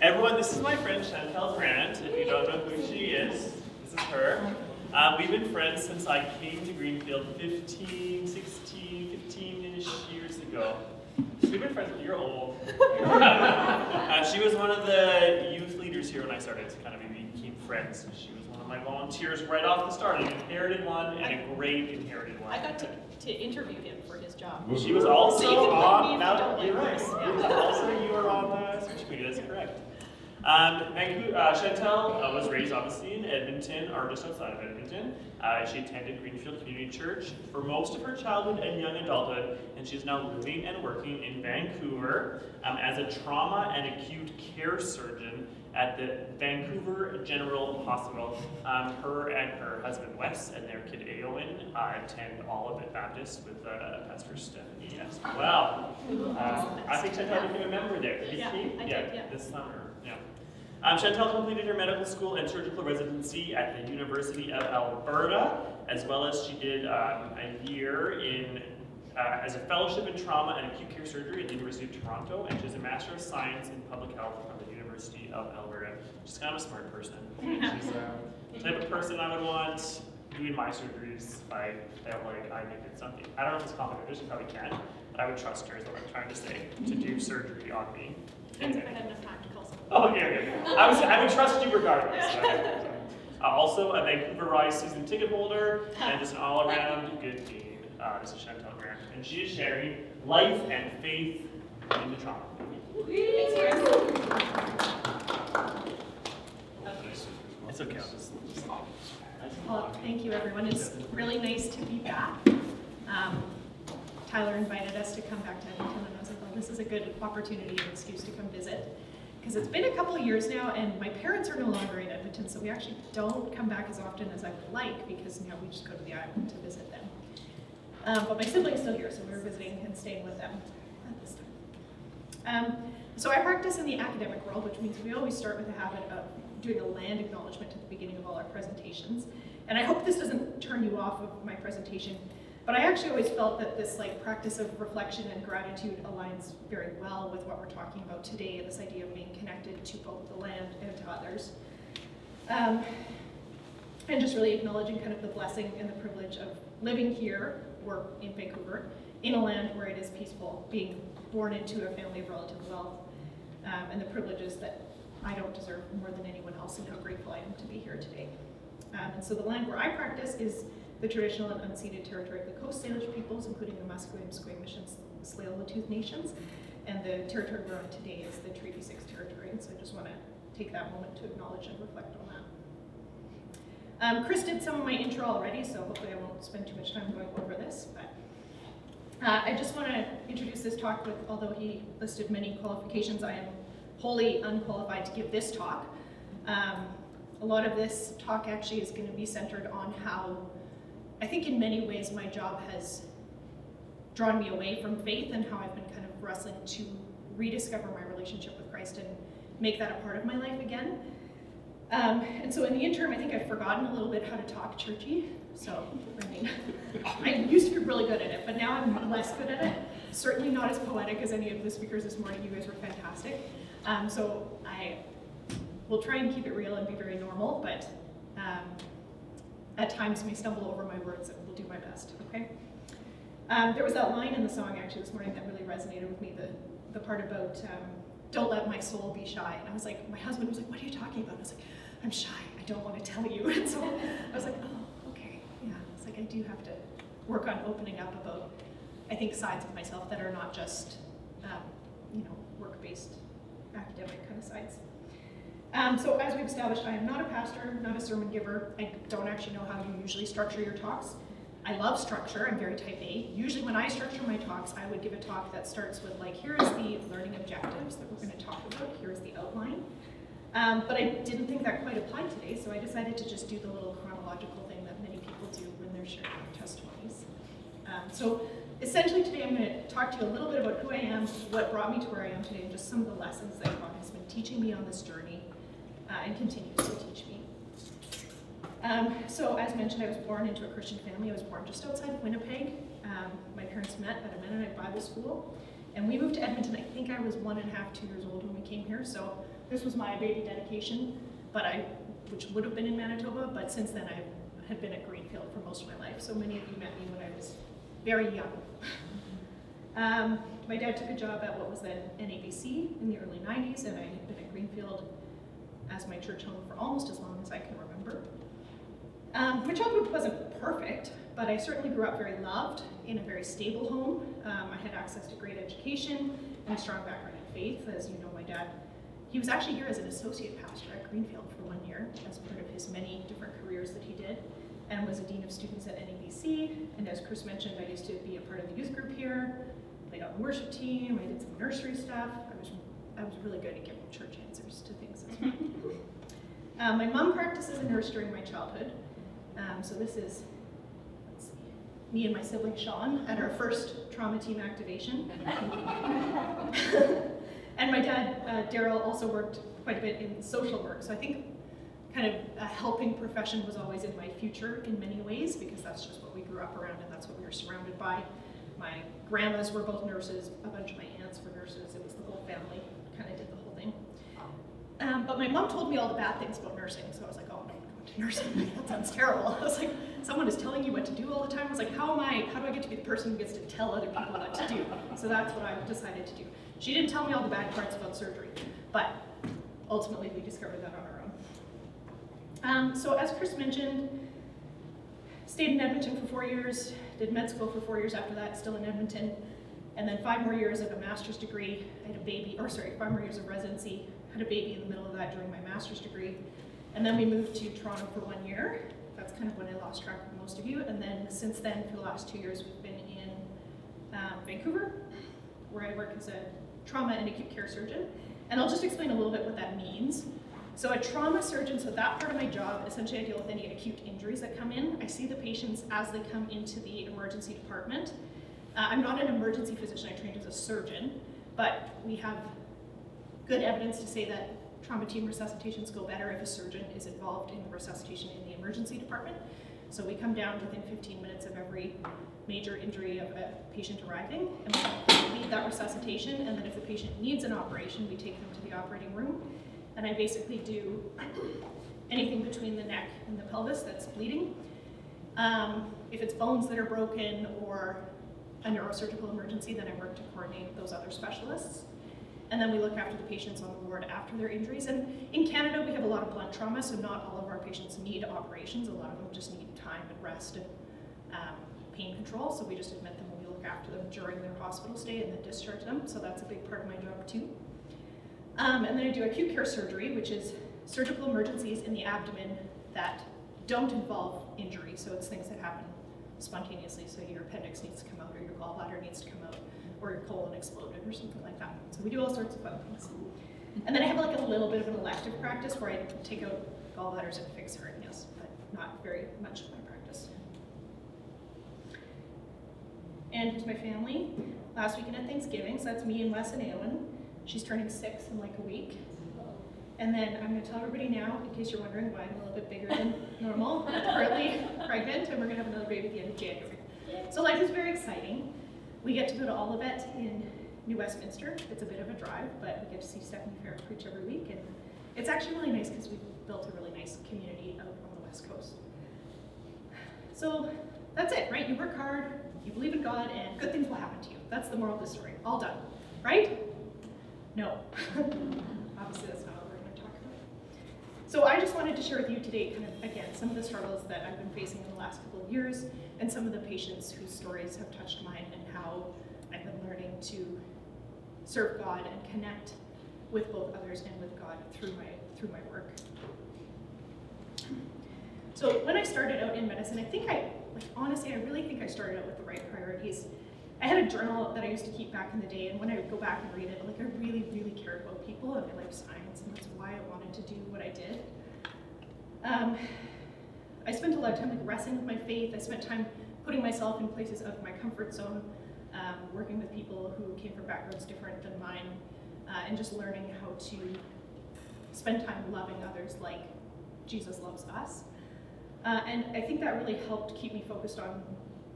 Everyone, this is my friend Chantalle. If you don't know who she is, this is her. We've been friends since I came to Greenfield 15-ish years ago. We've been friends, you're old. She was one of the youth leaders here when I started to kind of became friends. She was one of my volunteers right off the start. An inherited one and a great inherited one. I got to interview him for his job. She was also so you can on, now you're right. Also, you were on Switch Media, that's correct. Chantalle was raised obviously in Edmonton, or just outside of Edmonton. She attended Greenfield Community Church for most of her childhood and young adulthood, and she's now living and working in Vancouver as a trauma and acute care surgeon at the Vancouver General Hospital. Her and her husband Wes and their kid Aowen attend Olivet Baptist with Pastor Stephanie as well. I think Chantalle became a member there. Did you see? I did, yeah. This summer. Yeah. Chantalle completed her medical school and surgical residency at the University of Alberta, as well as she did a year in as a fellowship in trauma and acute care surgery at the University of Toronto, and she has a Master of Science in Public Health from the University of Alberta. She's kind of a smart person. She's the type of person I would want doing my surgeries if I felt like I needed something. I don't know if it's complicated, she probably can, but I would trust her is what I'm trying to say, to do surgery on me. Depends if I had enough time to call someone. Oh, okay. I would trust you regardless. Also, a Vancouver Rise season ticket holder, and just an all-around good teen. This is Chantalle Grant, and she is sharing life and faith in the trauma. It's okay. Well, thank you, everyone. It's really nice to be back. Tyler invited us to come back to Edmonton, and I was like, well, this is a good opportunity and excuse to come visit. Because it's been a couple of years now, and my parents are no longer in Edmonton, so we actually don't come back as often as I would like, because now we just go to the island to visit them. But my sibling's still here, so we were visiting and staying with them at this time. So I practice in the academic world, which means we always start with the habit of doing a land acknowledgement at the beginning of all our presentations. And I hope this doesn't turn you off of my presentation, but I actually always felt that this practice of reflection and gratitude aligns very well with what we're talking about today, this idea of being connected to both the land and to others. And just really acknowledging kind of the blessing and the privilege of living here, or in Vancouver, in a land where it is peaceful, being born into a family of relative wealth, and the privileges that I don't deserve more than anyone else, and how grateful I am to be here today. And so the land where I practice is the traditional and unceded territory of the Coast Salish peoples, including the Musqueam, Squamish, and Tsleil-Waututh nations, and the territory we're on today is the Treaty 6 territory, and so I just want to take that moment to acknowledge and reflect on that. Chris did some of my intro already, so hopefully I won't spend too much time going over this, but I just want to introduce this talk with, although he listed many qualifications, I am wholly unqualified to give this talk. A lot of this talk actually is going to be centered on how, I think in many ways, my job has drawn me away from faith, and how I've been kind of wrestling to rediscover my relationship with Christ and make that a part of my life again. And so in the interim, I think I've forgotten a little bit how to talk churchy. So, I mean, I used to be really good at it, but now I'm less good at it. Certainly not as poetic as any of the speakers this morning. You guys were fantastic. So I will try and keep it real and be very normal, but at times may stumble over my words, and will do my best, okay? There was that line in the song actually this morning that really resonated with me, the part about don't let my soul be shy. And I was like, my husband was like, what are you talking about? And I was like, I'm shy, I don't want to tell you. And so I was like, oh, okay, yeah. It's like I do have to work on opening up about, I think, sides of myself that are not just, work-based academic kind of sides. So as we've established, I am not a pastor, not a sermon giver. I don't actually know how you usually structure your talks. I love structure, I'm very type A. Usually when I structure my talks, I would give a talk that starts with here's the learning objectives that we're going to talk about, here's the outline. But I didn't think that quite applied today, so I decided to just do the little chronological thing that many people do when they're sharing their testimonies. So essentially today I'm going to talk to you a little bit about who I am, what brought me to where I am today, and just some of the lessons that God has been teaching me on this journey and continues to teach me. So as mentioned, I was born into a Christian family. I was born just outside of Winnipeg. My parents met at a Mennonite Bible school, and we moved to Edmonton. I think I was 1.5, 2 years old when we came here, so this was my baby dedication, which would have been in Manitoba, but since then I had been at Greenfield for most of my life. So many of you met me when I was very young. My dad took a job at what was then NABC in the early 90s, and I had been at Greenfield as my church home for almost as long as I can remember. My childhood wasn't perfect, but I certainly grew up very loved in a very stable home. I had access to great education and a strong background in faith. As you know, my dad, he was actually here as an associate pastor at Greenfield for 1 year as part of his many different careers that he did, and was a dean of students at NABC. And as Chris mentioned, I used to be a part of the youth group here, played on the worship team, I did some nursery stuff. I was really good at giving church answers to things as well. My mom practiced as a nurse during my childhood. So this is, let's see, me and my sibling Sean at our first trauma team activation. And my dad, Daryl, also worked quite a bit in social work. So I think kind of a helping profession was always in my future in many ways, because that's just what we grew up around and that's what we were surrounded by. My grandmas were both nurses, a bunch of my aunts were nurses, it was the whole family, kind of did the whole thing. But my mom told me all the bad things about nursing, so I was like, oh, I'm not going to nursing, that sounds terrible. I was like, someone is telling you what to do all the time. I was like, how do I get to be the person who gets to tell other people what to do? So that's what I decided to do. She didn't tell me all the bad parts about surgery, but ultimately we discovered that on our own. So as Chris mentioned, stayed in Edmonton for 4 years, did med school for 4 years after that, still in Edmonton, and then 5 more years of a master's degree. I had a baby, 5 more years of residency, had a baby in the middle of that during my master's degree, and then we moved to Toronto for 1 year. That's kind of when I lost track of most of you, and then since then, for the last 2 years, we've been in Vancouver, where I work as a trauma and acute care surgeon, and I'll just explain a little bit what that means. So a trauma surgeon, so that part of my job, essentially I deal with any acute injuries that come in. I see the patients as they come into the emergency department. I'm not an emergency physician, I trained as a surgeon, but we have good evidence to say that trauma team resuscitations go better if a surgeon is involved in the resuscitation in the emergency department. So we come down within 15 minutes of every major injury of a patient arriving, and we lead that resuscitation, and then if the patient needs an operation, we take them to the operating room. And I basically do anything between the neck and the pelvis that's bleeding. If it's bones that are broken or a neurosurgical emergency, then I work to coordinate those other specialists. And then we look after the patients on the ward after their injuries. And in Canada, we have a lot of blunt trauma, so not all of our patients need operations. A lot of them just need time and rest and pain control. So we just admit them and we look after them during their hospital stay and then discharge them. So that's a big part of my job too. And then I do acute care surgery, which is surgical emergencies in the abdomen that don't involve injury. So it's things that happen spontaneously. So your appendix needs to come out, or your gallbladder needs to come out, or your colon exploded, or something like that. So we do all sorts of fun things. And then I have like a little bit of an elective practice where I take out gallbladders and fix hernias, but not very much of my practice. And here's my family. Last weekend at Thanksgiving, so that's me and Wes and Aylin. She's turning 6 in like a week. And then I'm going to tell everybody now, in case you're wondering why I'm a little bit bigger than normal, I'm currently pregnant, and we're going to have another baby at the end of January. So life is very exciting. We get to go to Olivet in New Westminster. It's a bit of a drive, but we get to see Stephanie Fair preach every week, and it's actually really nice because we've built a really nice community out on the West Coast. So that's it, right? You work hard, you believe in God, and good things will happen to you. That's the moral of the story. All done, right? No. Obviously, that's not what we're going to talk about. So I just wanted to share with you today, kind of, again, some of the struggles that I've been facing in the last couple of years, and some of the patients whose stories have touched mine, and how I've been learning to serve God and connect with both others and with God through my work. So when I started out in medicine, honestly, I really think I started out with the right priorities. I had a journal that I used to keep back in the day, and when I would go back and read it, I really, really cared about people, and I liked science, and that's why I wanted to do what I did. I spent a lot of time wrestling with my faith. I spent time putting myself in places of my comfort zone, working with people who came from backgrounds different than mine, and just learning how to spend time loving others like Jesus loves us. And I think that really helped keep me focused on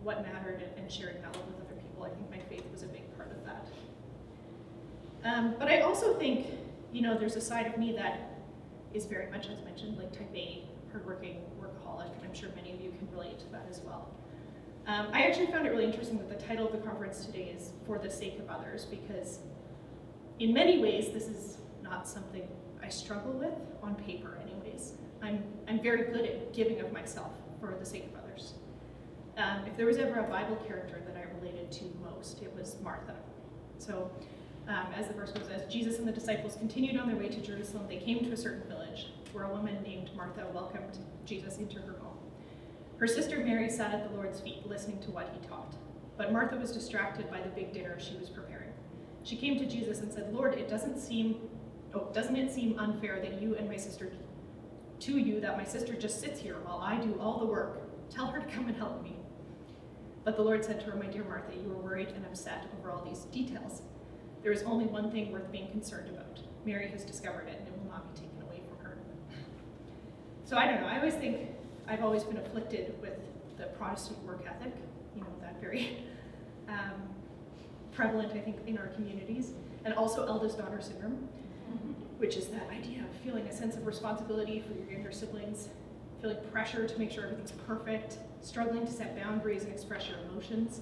what mattered and sharing that love with other people. I think my faith was a big part of that. But I also think there's a side of me that is very much, as mentioned, like type A, hardworking, workaholic, and I'm sure many of you can relate to that as well. I actually found it really interesting that the title of the conference today is For the Sake of Others, because in many ways, this is not something I struggle with, on paper anyways. I'm very good at giving of myself for the sake of others. If there was ever a Bible character that I related to most, it was Martha. So, as the verse goes, as Jesus and the disciples continued on their way to Jerusalem, they came to a certain village where a woman named Martha welcomed Jesus into her home. Her sister Mary sat at the Lord's feet, listening to what he taught. But Martha was distracted by the big dinner she was preparing. She came to Jesus and said, Lord, doesn't it seem unfair that my sister just sits here while I do all the work? Tell her to come and help me. But the Lord said to her, my dear Martha, you are worried and upset over all these details. There is only one thing worth being concerned about. Mary has discovered it, and it will not be taken away from her. So I don't know, I've always been afflicted with the Protestant work ethic, that very prevalent, I think, in our communities, and also eldest daughter syndrome, which is that idea of feeling a sense of responsibility for your younger siblings, feeling pressure to make sure everything's perfect, struggling to set boundaries and express your emotions.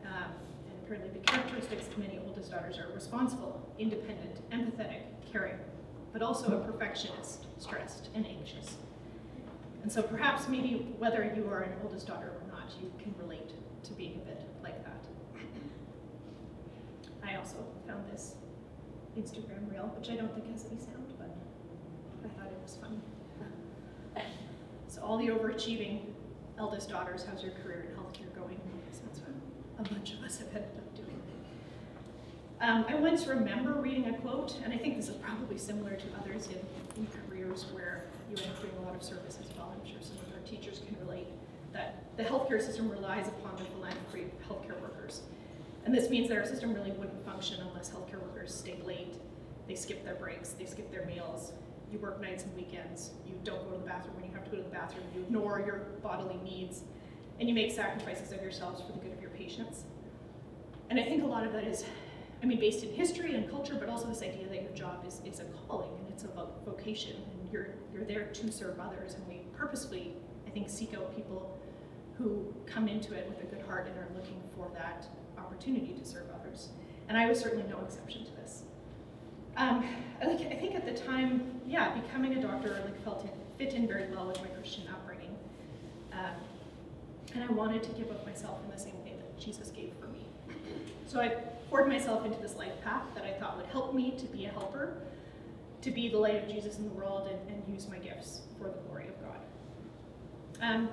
And apparently the characteristics of many oldest daughters are responsible, independent, empathetic, caring, but also a perfectionist, stressed, and anxious. And so perhaps maybe whether you are an oldest daughter or not, you can relate to being a bit like that. I also found this Instagram reel, which I don't think has any sound, but I thought it was funny. So all the overachieving eldest daughters, how's your career in healthcare going? Because that's what a bunch of us have ended up doing. I once remember reading a quote, and I think this is probably similar to others in careers where you end up doing a lot of service as well. I'm sure some of our teachers can relate that the healthcare system relies upon the philanthropy of healthcare workers. And this means that our system really wouldn't function unless healthcare workers stay late, they skip their breaks, they skip their meals, you work nights and weekends, you don't go to the bathroom when you have to go to the bathroom, you ignore your bodily needs, and you make sacrifices of yourselves for the good of your patients. And I think a lot of that is, based in history and culture, but also this idea that your job is a calling and it's a vocation, and you're there to serve others, and we purposefully, I think, seek out people who come into it with a good heart and are looking for that opportunity to serve others. And I was certainly no exception to this. I think at the time, becoming a doctor fit in very well with my Christian upbringing. And I wanted to give of myself in the same way that Jesus gave for me. So I poured myself into this life path that I thought would help me to be a helper, to be the light of Jesus in the world, and use my gifts for the glory of God.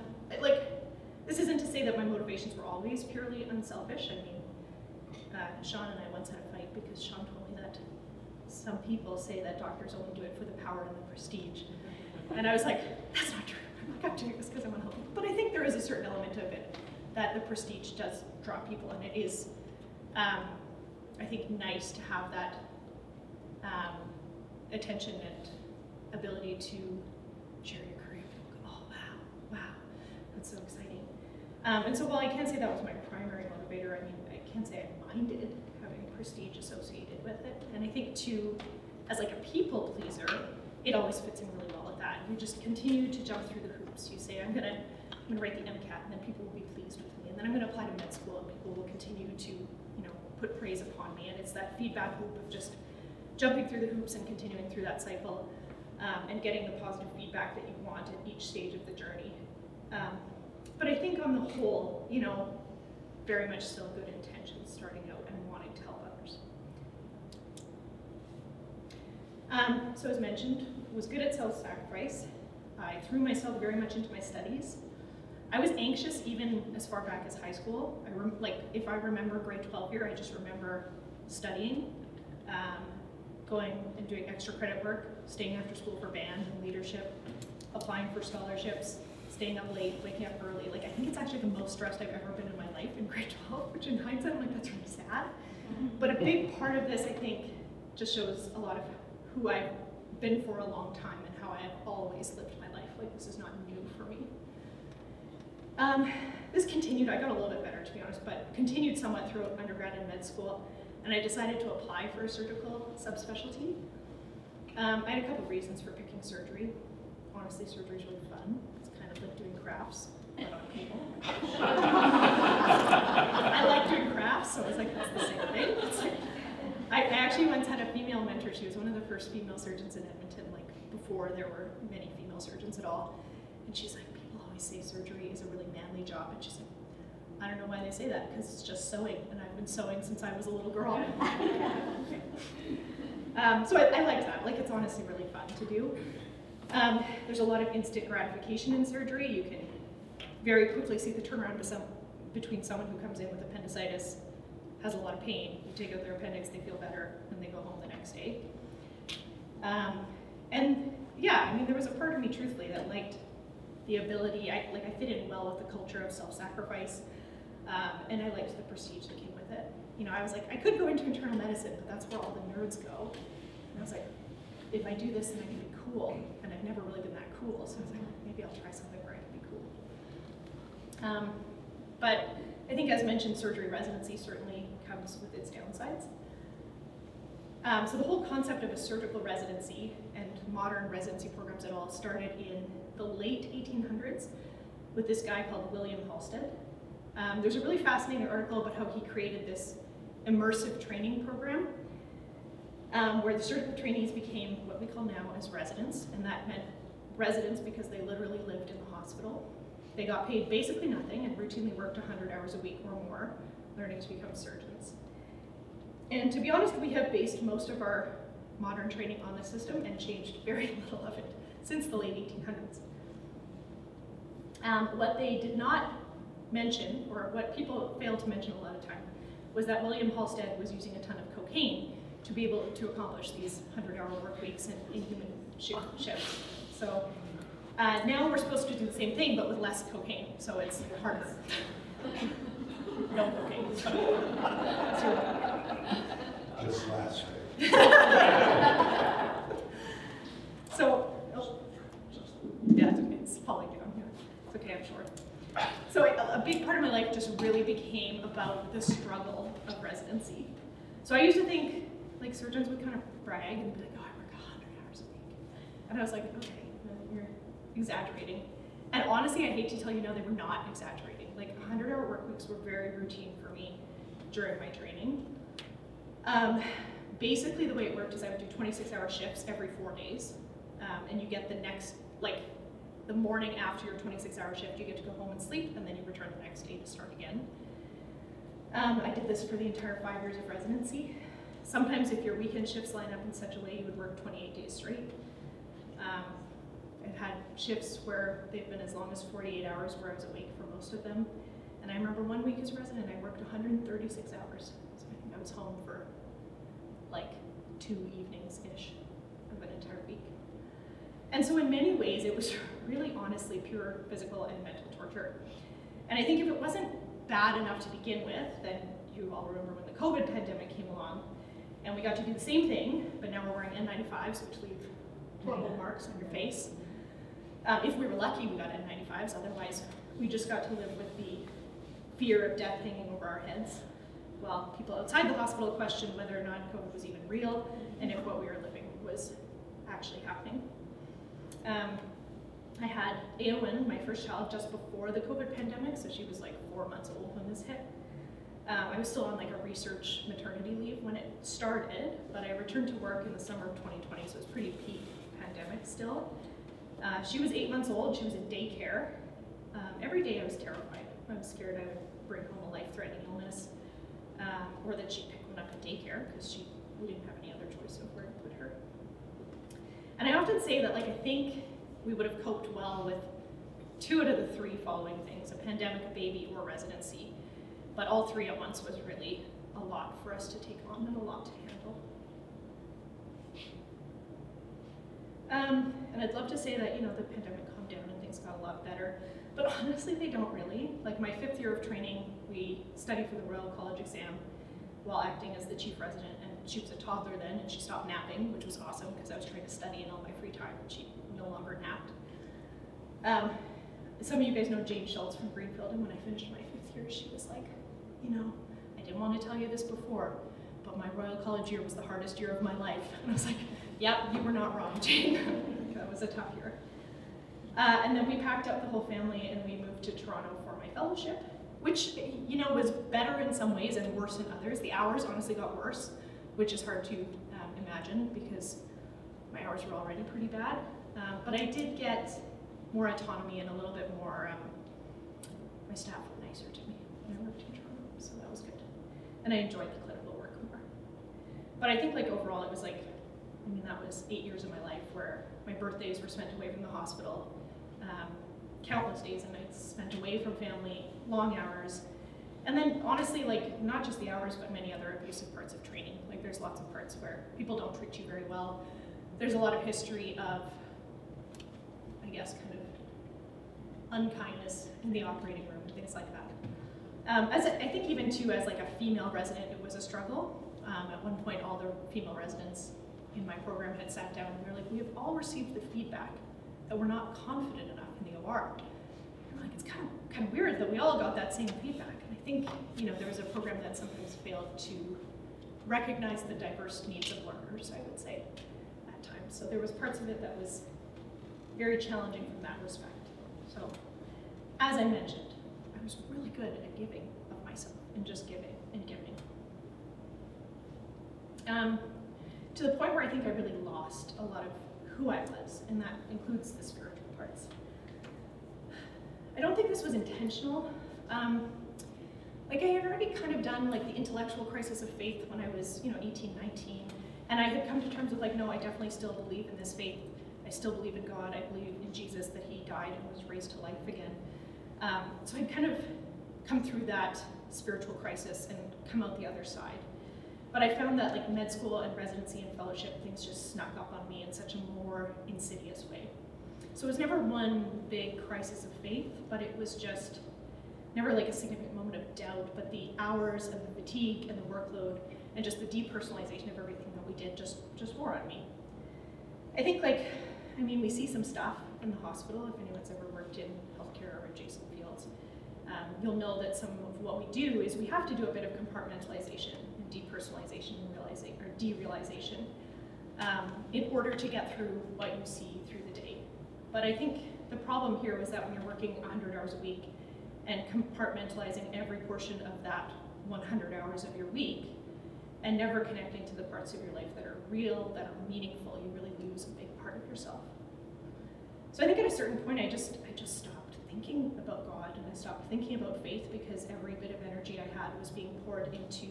This isn't to say that my motivations were always purely unselfish. Sean and I once had a fight because Sean told me that some people say that doctors only do it for the power and the prestige. And I was like, that's not true. I'm doing this because I want to help people. But I think there is a certain element of it that the prestige does draw people, and it is, I think, nice to have that attention and ability to share your career. Oh, wow, that's so exciting. And so while I can't say that was my primary motivator, I can't say I minded having prestige associated with it. And I think too, as a people pleaser, it always fits in really well with that. You just continue to jump through the hoops. You say, I'm gonna write the MCAT, and then people will be pleased with me. And then I'm gonna apply to med school, and people will continue to, put praise upon me. And it's that feedback loop of just jumping through the hoops and continuing through that cycle, and getting the positive feedback that you want at each stage of the journey. But I think on the whole, very much still good intentions starting out and wanting to help others. So as mentioned, was good at self-sacrifice. I threw myself very much into my studies. I was anxious even as far back as high school. If I remember grade 12 year, I just remember studying, going and doing extra credit work, staying after school for band and leadership, applying for scholarships, staying up late, waking up early. I think it's actually the most stressed I've ever been in my life in grade 12, which in hindsight, I'm that's really sad. But a big part of this, I think, just shows a lot of who I've been for a long time and how I've always lived my life. This is not new for me. This continued, I got a little bit better to be honest, but continued somewhat throughout undergrad and med school, and I decided to apply for a surgical subspecialty. I had a couple of reasons for picking surgery. Honestly, surgery is really fun. It's kind of like doing crafts, but on people. I like doing crafts, so I was like, that's the same thing. It's like, I actually once had a female mentor. She was one of the first female surgeons in Edmonton, like before there were many female surgeons at all. And she's like, people always say surgery is a really manly job. And she's like, I don't know why they say that, because it's just sewing, and I've been sewing since I was a little girl. So I like that. Like, it's honestly really fun to do. There's a lot of instant gratification in surgery. You can very quickly see the turnaround between someone who comes in with appendicitis, has a lot of pain, you take out their appendix, they feel better, and they go home the next day. And yeah, I mean, there was a part of me, truthfully, that liked the ability, I fit in well with the culture of self-sacrifice, and I liked the prestige that came with it. You know, I was like, I could go into internal medicine, but that's where all the nerds go. And I was like, if I do this, then I can be cool, and I've never really been that cool, so I was like, maybe I'll try something where I can be cool. But I think, as mentioned, surgery residency certainly comes with its downsides. So the whole concept of a surgical residency and modern residency programs at all started in the late 1800s with this guy called William Halsted. There's a really fascinating article about how he created this immersive training program where the surgical trainees became what we call now as residents, and that meant residents because they literally lived in the hospital. They got paid basically nothing and routinely worked 100 hours a week or more, learning to become surgeons. And to be honest, we have based most of our modern training on this system and changed very little of it since the late 1800s. What they did not mention, or what people failed to mention a lot of time, was that William Halsted was using a ton of cocaine to be able to accomplish these 100-hour work weeks and inhuman shifts. So now we're supposed to do the same thing, but with less cocaine, so it's harder. No cocaine. Just last week. So, yeah, it's okay, it's falling down here. It's okay, I'm short. So a big part of my life just really became about the struggle of residency. So I used to think, like, surgeons would kind of brag and be like, oh, I work 100 hours a week. And I was like, okay, you're exaggerating. And honestly, I hate to tell you now, they were not exaggerating. Like, 100-hour work weeks were very routine for me during my training. Basically, the way it worked is I would do 26-hour shifts every 4 days. And you get the next, like, the morning after your 26-hour shift, you get to go home and sleep, and then you return the next day to start again. I did this for the entire 5 years of residency. Sometimes if your weekend shifts line up in such a way, you would work 28 days straight. I've had shifts where they've been as long as 48 hours where I was awake for most of them. And I remember one week as a resident, I worked 136 hours. So I think I was home for like 2 evenings-ish of an entire week. And so in many ways, it was really honestly pure physical and mental torture. And I think if it wasn't bad enough to begin with, then you all remember when the COVID pandemic came along, and we got to do the same thing, but now we're wearing N95s, which leave horrible marks on your face. If we were lucky, we got N95s, otherwise we just got to live with the fear of death hanging over our heads, while people outside the hospital questioned whether or not COVID was even real, and if what we were living was actually happening. I had Eowyn, my first child, just before the COVID pandemic, so she was like 4 months old when this hit. I was still on like a research maternity leave when it started, but I returned to work in the summer of 2020, so it was pretty peak pandemic still. She was 8 months old, she was in daycare. Every day I was terrified. I was scared I would bring home a life-threatening illness, or that she'd pick one up at daycare, because we didn't have any other choice of where to put her. And I often say that, like, I think we would have coped well with 2 out of the 3 following things: a pandemic, a baby, or residency. But all 3 at once was really a lot for us to take on and a lot to handle. And I'd love to say that, you know, the pandemic calmed down and things got a lot better, but honestly, they don't really. Like, my 5th year of training, we studied for the Royal College exam while acting as the chief resident, and she was a toddler then, and she stopped napping, which was awesome because I was trying to study in all my free time, and she no longer napped. Some of you guys know Jane Schultz from Greenfield, and when I finished my 5th year, she was like, you know, I didn't want to tell you this before, but my Royal College year was the hardest year of my life. And I was like, Yep, you were not wrong, Jane. That was a tough year. And then we packed up the whole family and we moved to Toronto for my fellowship, which, you know, was better in some ways and worse in others. The hours honestly got worse, which is hard to imagine because my hours were already pretty bad. But I did get more autonomy and a little bit more, my staff were nicer to me when I worked in Toronto, so that was good. And I enjoyed the clinical work more. But I think like overall it was like, I mean, that was 8 years of my life where my birthdays were spent away from the hospital, countless days and nights spent away from family, long hours. And then honestly, like not just the hours, but many other abusive parts of training. Like there's lots of parts where people don't treat you very well. There's a lot of history of, I guess, kind of unkindness in the operating room, things like that. I think even too, as like a female resident, it was a struggle. At one point, all the female residents in my program had sat down and they're like, we have all received the feedback that we're not confident enough in the OR. I'm like, it's kind of weird that we all got that same feedback. And I think, you know, there was a program that sometimes failed to recognize the diverse needs of learners, I would say, at times. So there was parts of it that was very challenging from that respect. So, as I mentioned, I was really good at giving of myself and just giving and giving. To the point where I think I really lost a lot of who I was, and that includes the spiritual parts. I don't think this was intentional. Like I had already kind of done like the intellectual crisis of faith when I was, 18, 19, and I had come to terms with like, no, I definitely still believe in this faith. I still believe in God. I believe in Jesus, that he died and was raised to life again. So I'd kind of come through that spiritual crisis and come out the other side. But I found that like med school and residency and fellowship, things just snuck up on me in such a more insidious way. So it was never one big crisis of faith, but it was just never like a significant moment of doubt, but the hours and the fatigue and the workload and just the depersonalization of everything that we did just wore on me. I think we see some stuff in the hospital, if anyone's ever worked in healthcare or adjacent fields. You'll know that some of what we do is we have to do a bit of compartmentalization and depersonalization and derealization in order to get through what you see through the day. But I think the problem here was that when you're working 100 hours a week and compartmentalizing every portion of that 100 hours of your week and never connecting to the parts of your life that are real, that are meaningful, you really lose a big part of yourself. So I think at a certain point I just stopped thinking about God and I stopped thinking about faith because every bit of energy I had was being poured into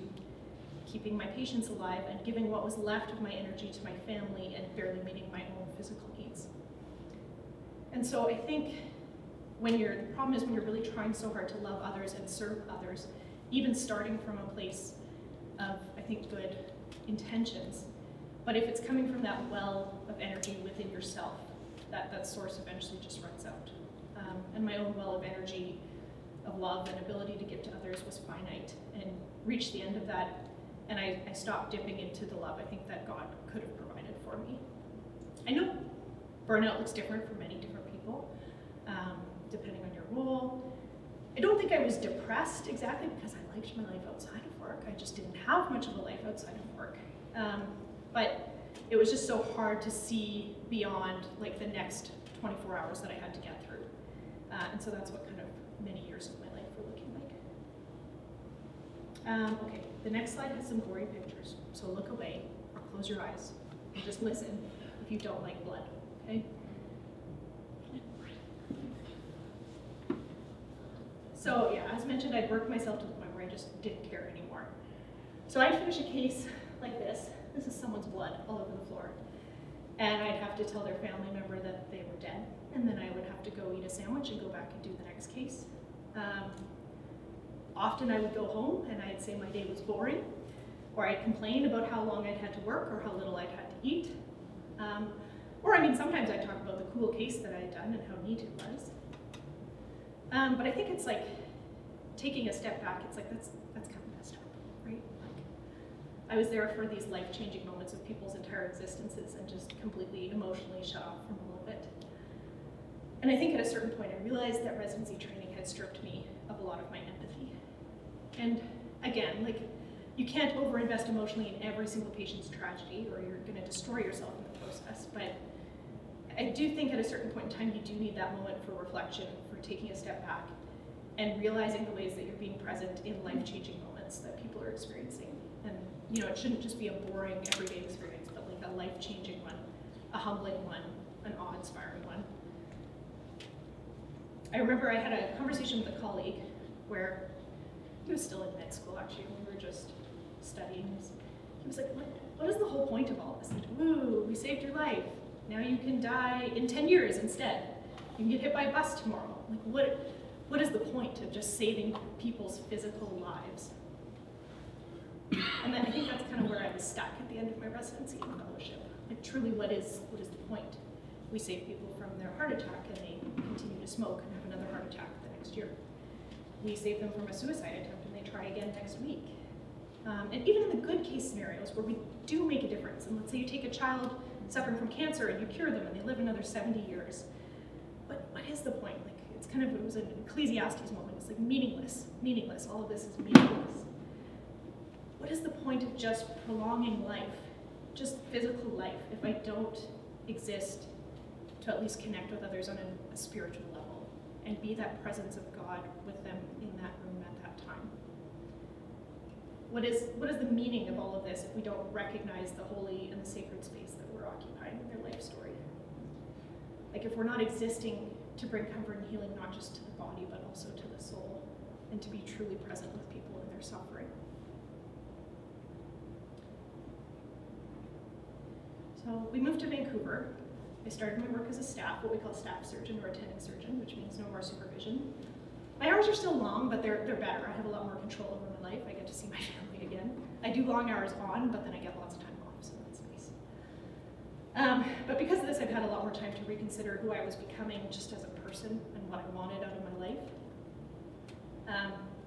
keeping my patients alive and giving what was left of my energy to my family and barely meeting my own physical needs. And so I think the problem is when you're really trying so hard to love others and serve others, even starting from a place of, I think, good intentions, but if it's coming from that well of energy within yourself, that source eventually just runs out. And my own well of energy, of love and ability to give to others was finite and reached the end of that, and I stopped dipping into the love I think that God could have provided for me. I know burnout looks different for many different people, depending on your role. I don't think I was depressed exactly because I liked my life outside of work. I just didn't have much of a life outside of work. But it was just so hard to see beyond like the next 24 hours that I had to get through. And so that's what kind of many years of my life were looking like. Okay, the next slide has some gory pictures. So look away or close your eyes and just listen if you don't like blood, okay? So yeah, as mentioned, I'd worked myself to the point where I just didn't care anymore. So I'd finish a case like this. This is someone's blood all over the floor. And I'd have to tell their family member that they were dead. And then I would have to go eat a sandwich and go back and do the next case. Often I would go home and I'd say my day was boring, or I'd complain about how long I'd had to work or how little I'd had to eat. Sometimes I'd talk about the cool case that I had done and how neat it was. But I think it's like taking a step back, it's like that's kind of messed up, right? Like I was there for these life-changing moments of people's entire existences and just completely emotionally shut off from a little bit. And I think at a certain point I realized that residency training had stripped me of a lot of my empathy. And again, like you can't overinvest emotionally in every single patient's tragedy or you're gonna destroy yourself in the process. But I do think at a certain point in time, you do need that moment for reflection, for taking a step back, and realizing the ways that you're being present in life-changing moments that people are experiencing. And it shouldn't just be a boring, everyday experience, but like a life-changing one, a humbling one, an awe-inspiring one. I remember I had a conversation with a colleague where he was still in med school, actually, and we were just studying. He was like, what is the whole point of all this? Like, woo, we saved your life. Now you can die in 10 years instead. You can get hit by a bus tomorrow. Like, what is the point of just saving people's physical lives? And then I think that's kind of where I was stuck at the end of my residency and fellowship. Like, truly, what is the point? We save people from their heart attack and they continue to smoke and have another heart attack the next year. We save them from a suicide attempt and they try again next week. And even in the good case scenarios where we do make a difference, and let's say you take a child suffering from cancer and you cure them and they live another 70 years, what is the point? Like, it was an Ecclesiastes moment. It's like meaningless, all of this is meaningless. What is the point of just prolonging life, just physical life, if I don't exist to at least connect with others on a spiritual level and be that presence of God with them in that room at that time? What is the meaning of all of this if we don't recognize the holy and the sacred space that we're occupying in their life story? Like, if we're not existing to bring comfort and healing not just to the body but also to the soul, and to be truly present with people in their suffering. So we moved to Vancouver. I started my work as a staff, what we call staff surgeon or attending surgeon, which means no more supervision. My hours are still long, but they're better. I have a lot more control over my life. I get to see my family again. I do long hours on, but then I get lots of time off, so that's nice. But because of this, I've had a lot more time to reconsider who I was becoming just as a person and what I wanted out of my life.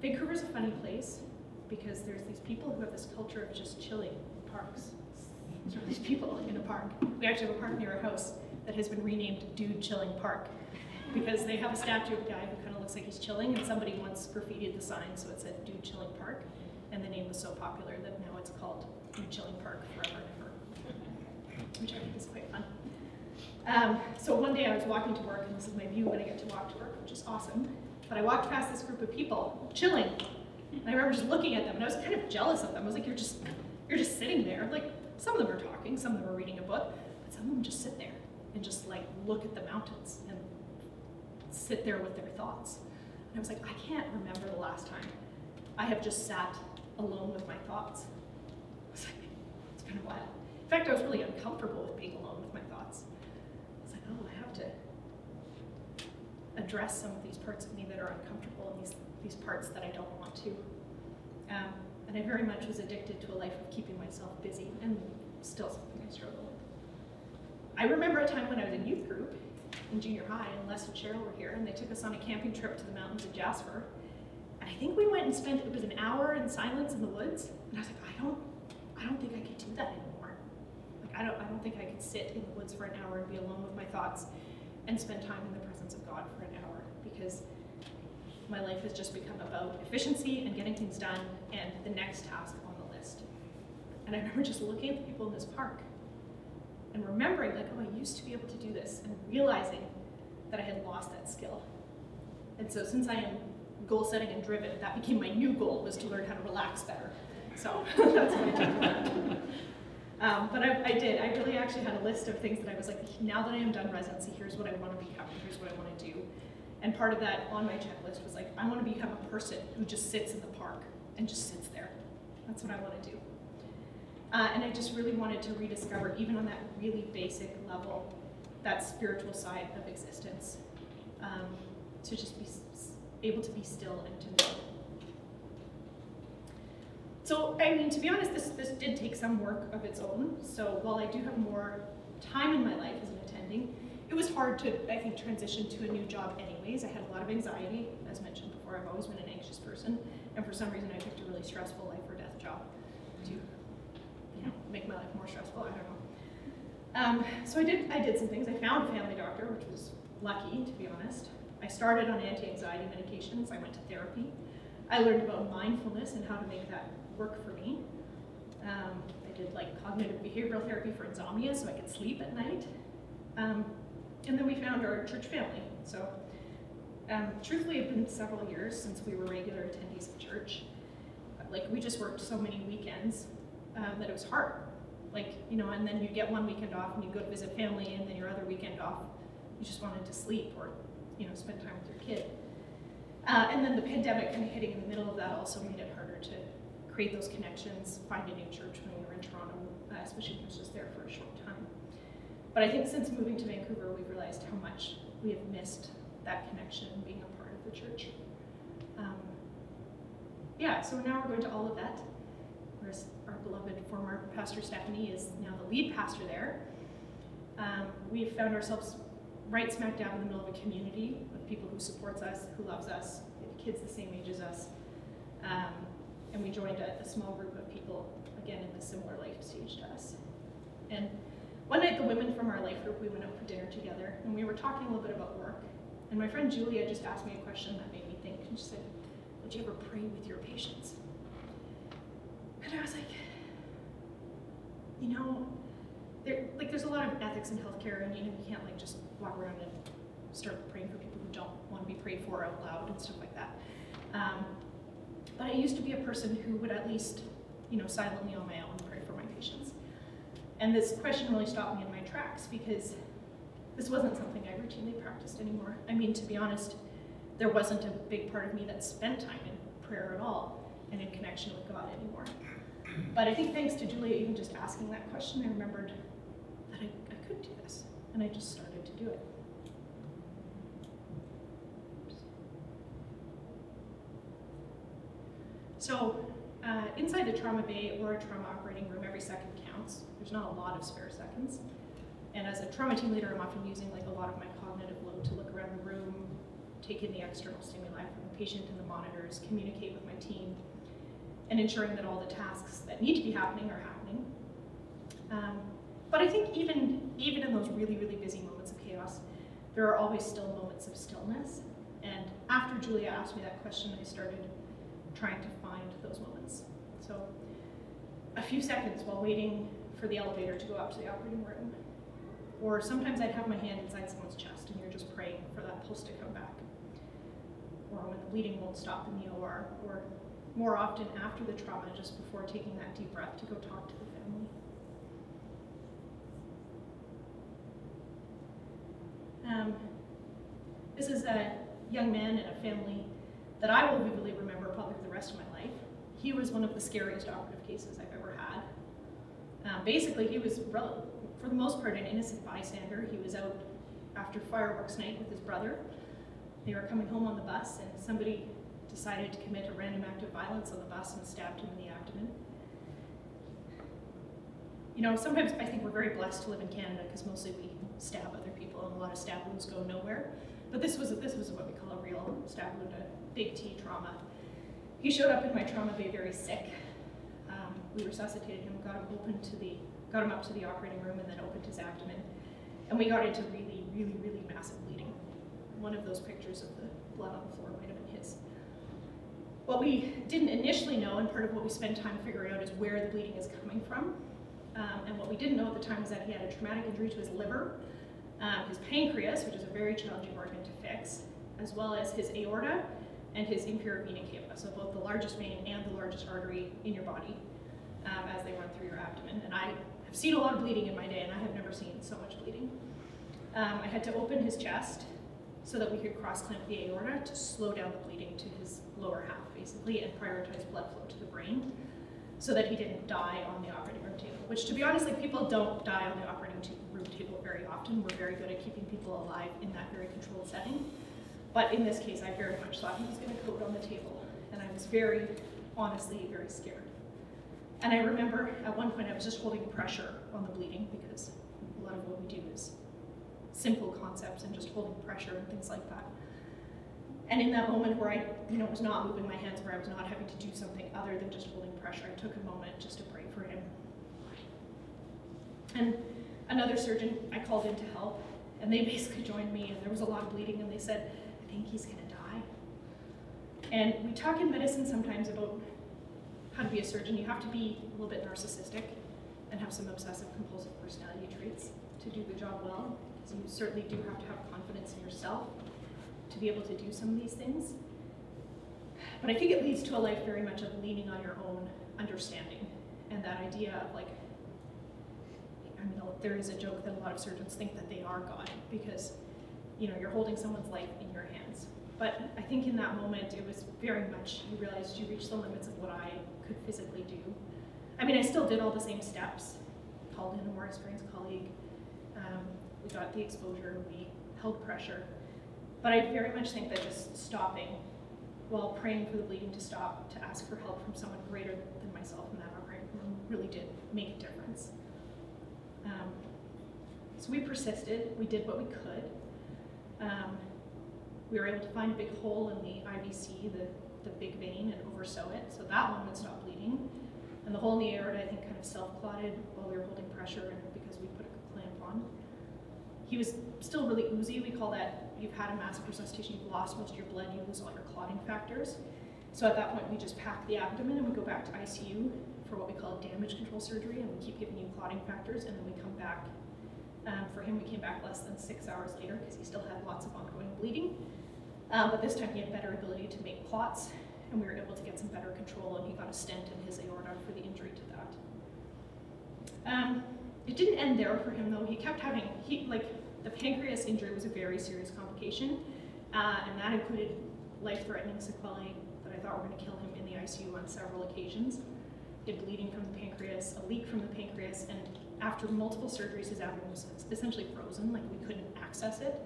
Vancouver's a funny place because there's these people who have this culture of just chilling in parks. So these people in a park. We actually have a park near our house that has been renamed Dude Chilling Park because they have a statue of a guy who kind of looks like he's chilling, and somebody once graffitied the sign so it said Dude Chilling Park, and the name was so popular that now it's called Dude Chilling Park forever and ever, which I think is quite fun. So one day I was walking to work, and this is my view when I get to walk to work, which is awesome, but I walked past this group of people chilling, and I remember just looking at them, and I was kind of jealous of them. I was like, you're just sitting there. Like, some of them are talking, some of them are reading a book, but some of them just sit there and just like look at the mountains and sit there with their thoughts. And I was like, I can't remember the last time I have just sat alone with my thoughts. I was like, it's been a while. In fact, I was really uncomfortable with being alone with my thoughts. I was like, oh, I have to address some of these parts of me that are uncomfortable and these parts that I don't want to. And I very much was addicted to a life of keeping myself busy, and still something I struggle with. I remember a time when I was in youth group in junior high, and Les and Cheryl were here, and they took us on a camping trip to the mountains of Jasper. And I think we went and spent, it was an hour in silence in the woods, and I was like, I don't think I could do that anymore. Like, I don't think I could sit in the woods for an hour and be alone with my thoughts and spend time in the presence of God for an hour, because my life has just become about efficiency and getting things done and the next task on the list. And I remember just looking at the people in this park and remembering, like, oh, I used to be able to do this, and realizing that I had lost that skill. And so since I am goal setting and driven, that became my new goal, was to learn how to relax better. So that's what I did. But I did. I really actually had a list of things that I was like, now that I am done residency, here's what I want to become, here's what I want to do. And part of that on my checklist was like, I want to become a person who just sits in the park and just sits there. That's what I want to do. And I just really wanted to rediscover, even on that really basic level, that spiritual side of existence. To just be able to be still and to know. So, I mean, to be honest, this did take some work of its own. So while I do have more time in my life as an attending, it was hard to, I think, transition to a new job anyways. I had a lot of anxiety. As mentioned before, I've always been an anxious person. And for some reason, I picked a really stressful life or death job to, make my life more stressful. I don't know. So I did some things. I found a family doctor, which was lucky, to be honest. I started on anti-anxiety medications. I went to therapy. I learned about mindfulness and how to make that work for me. I did like cognitive behavioral therapy for insomnia so I could sleep at night. And then we found our church family. So truthfully, it's been several years since we were regular attendees of church. Like, we just worked so many weekends that it was hard. Like, you know, and then you get one weekend off and you go to visit family, and then your other weekend off, you just wanted to sleep or, you know, spend time with your kid. And then the pandemic kind of hitting in the middle of that also made it harder to create those connections, find a new church when we were in Toronto, especially if it was just there for a short time. But I think since moving to Vancouver, we've realized how much we have missed that connection and being a part of the church. Yeah, so now we're going to Olivet, where our beloved former pastor Stephanie is now the lead pastor there. We've found ourselves right smack dab in the middle of a community of people who supports us, who loves us, we have kids the same age as us. And we joined a small group of people, again, in a similar life stage to us. And one night, the women from our life group, we went out for dinner together, and we were talking a little bit about work. And my friend Julia just asked me a question that made me think. And she said, would you ever pray with your patients? And I was like, you know, there's a lot of ethics in healthcare, and you know, you can't like just walk around and start praying for people who don't want to be prayed for out loud and stuff like that. But I used to be a person who would at least, you know, silently on my own pray for my patients. And this question really stopped me in my tracks because this wasn't something I routinely practiced anymore. I mean, to be honest, there wasn't a big part of me that spent time in prayer at all and in connection with God anymore. But I think thanks to Julia even just asking that question, I remembered that I could do this, and I just started to do it. So inside the trauma bay or a trauma operating room, every second counts. There's not a lot of spare seconds. And as a trauma team leader, I'm often using like a lot of my cognitive load to look around the room, take in the external stimuli from the patient and the monitors, communicate with my team, and ensuring that all the tasks that need to be happening are happening. But I think even in those really, really busy moments of chaos, there are always still moments of stillness. And after Julia asked me that question, I started trying to find those moments. So a few seconds while waiting for the elevator to go up to the operating room. Or sometimes I'd have my hand inside someone's chest and you're just praying for that pulse to come back. Or when the bleeding won't stop in the OR, or more often after the trauma, just before taking that deep breath to go talk to the family. This is a young man in a family that I will vividly remember probably for the rest of my life. He was one of the scariest operative cases I've ever had. Basically, he was, for the most part, an innocent bystander. He was out after fireworks night with his brother. They were coming home on the bus, and somebody decided to commit a random act of violence on the bus and stabbed him in the abdomen. You know, sometimes I think we're very blessed to live in Canada because mostly we stab other people, and a lot of stab wounds go nowhere. But this was what we call a real stab wound, a big T trauma. He showed up in my trauma bay very sick. We resuscitated him, got him up to the operating room, and then opened his abdomen. And we got into really, really, really massive bleeding. One of those pictures of the blood on the floor might have been his. What we didn't initially know, and part of what we spend time figuring out, is where the bleeding is coming from. And what we didn't know at the time was that he had a traumatic injury to his liver, his pancreas, which is a very challenging organ to fix, as well as his aorta and his inferior vena cava, so both the largest vein and the largest artery in your body as they run through your abdomen. And I have seen a lot of bleeding in my day, and I have never seen so much bleeding. I had to open his chest so that we could cross-clamp the aorta to slow down the bleeding to his lower half, basically, and prioritize blood flow to the brain so that he didn't die on the operating room table, which, to be honest, like, people don't die on the operating room table very often. We're very good at keeping people alive in that very controlled setting. But in this case, I very much thought he was going to code on the table, and I was very, honestly, very scared. And I remember at one point I was just holding pressure on the bleeding because a lot of what we do is simple concepts and just holding pressure and things like that. And in that moment where I, was not moving my hands, where I was not having to do something other than just holding pressure, I took a moment just to pray for him. And another surgeon I called in to help, and they basically joined me, and there was a lot of bleeding, and they said, I think he's gonna die. And we talk in medicine sometimes about how to be a surgeon. You have to be a little bit narcissistic. and have some obsessive compulsive personality traits to do the job well, because you certainly do have to have confidence in yourself to be able to do some of these things. But I think it leads to a life very much of leaning on your own understanding, and that idea of like, I mean, there is a joke that a lot of surgeons think that they are God, because you're holding someone's life in your hands. But I think in that moment, it was very much, you realized you reached the limits of what I could physically do. I mean, I still did all the same steps, called in a more experienced colleague, we got the exposure, we held pressure. But I very much think that just stopping while praying for the bleeding to stop, to ask for help from someone greater than myself in that operating room really did make a difference. So we persisted, we did what we could. We were able to find a big hole in the IVC, the big vein, and oversew it, so that one would stop bleeding. And the hole in the aorta, I think, kind of self-clotted while we were holding pressure, and because we put a clamp on. He was still really oozy. We call that, you've had a massive resuscitation, you've lost most of your blood, you lose all your clotting factors. So at that point, we just pack the abdomen and we go back to ICU for what we call damage control surgery, and we keep giving you clotting factors, and then we come back. For him, we came back less than 6 hours later because he still had lots of ongoing bleeding. But this time he had better ability to make clots, and we were able to get some better control, and he got a stent in his aorta for the injury to that. It didn't end there for him though. He kept having, the pancreas injury was a very serious complication, and that included life-threatening sequelae that I thought were going to kill him in the ICU on several occasions. He had bleeding from the pancreas, a leak from the pancreas, and after multiple surgeries, his abdomen was essentially frozen, like we couldn't access it.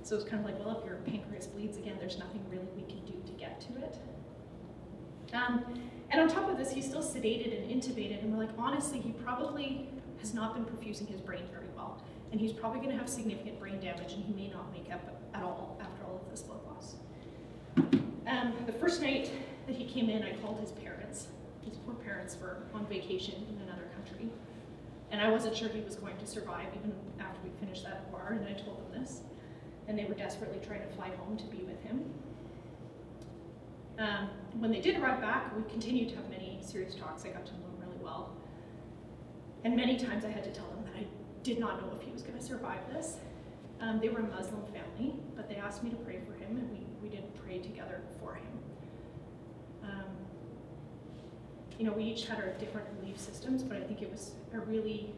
So it was kind of like, well, if your pancreas bleeds again, there's nothing really we can do to get to it. And on top of this, he's still sedated and intubated, and we're like, honestly, he probably has not been perfusing his brain very well, and he's probably going to have significant brain damage, and he may not make up at all after all of this blood loss. The first night that he came in, I called his parents. His poor parents were on vacation in another country, and I wasn't sure he was going to survive even after we finished that OR, and I told them this, and they were desperately trying to fly home to be with him. When they did arrive back, we continued to have many serious talks. I got to know him really well. And many times I had to tell them that I did not know if he was going to survive this. They were a Muslim family, but they asked me to pray for him, and we did pray together for him. We each had our different belief systems, but I think it was a really